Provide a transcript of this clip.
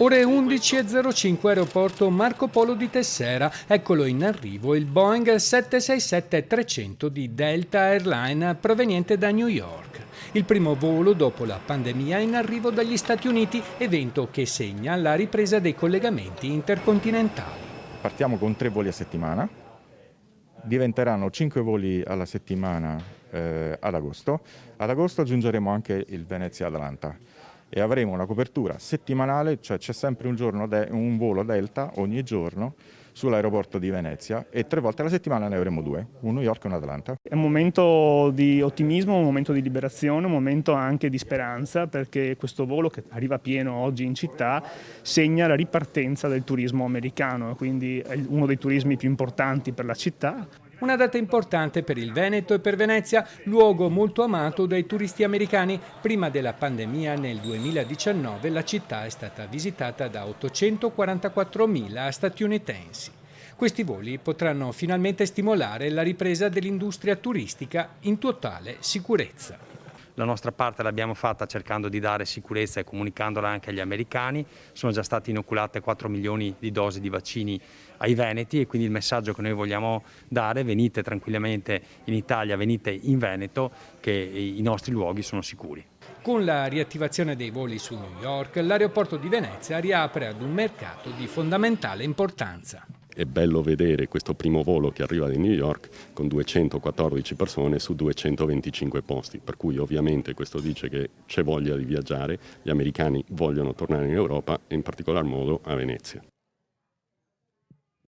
Ore 11.05, aeroporto Marco Polo di Tessera. Eccolo in arrivo il Boeing 767-300 di Delta Airline proveniente da New York. Il primo volo dopo la pandemia in arrivo dagli Stati Uniti, evento che segna la ripresa dei collegamenti intercontinentali. Partiamo con 3 voli a settimana, diventeranno 5 voli alla settimana ad agosto. Ad agosto aggiungeremo anche il Venezia-Atlanta e avremo una copertura settimanale, cioè c'è sempre un volo Delta ogni giorno sull'aeroporto di Venezia e 3 volte alla settimana ne avremo 2, un New York e un Atlanta. È un momento di ottimismo, un momento di liberazione, un momento anche di speranza, perché questo volo che arriva pieno oggi in città segna la ripartenza del turismo americano, quindi è uno dei turismi più importanti per la città. Una data importante per il Veneto e per Venezia, luogo molto amato dai turisti americani. Prima della pandemia, nel 2019, la città è stata visitata da 844.000 statunitensi. Questi voli potranno finalmente stimolare la ripresa dell'industria turistica in totale sicurezza. La nostra parte l'abbiamo fatta cercando di dare sicurezza e comunicandola anche agli americani. Sono già state inoculate 4 milioni di dosi di vaccini ai veneti e quindi il messaggio che noi vogliamo dare: venite tranquillamente in Italia, venite in Veneto, che i nostri luoghi sono sicuri. Con la riattivazione dei voli su New York, l'aeroporto di Venezia riapre ad un mercato di fondamentale importanza. È bello vedere questo primo volo che arriva da New York con 214 persone su 225 posti, per cui ovviamente questo dice che c'è voglia di viaggiare, gli americani vogliono tornare in Europa e in particolar modo a Venezia.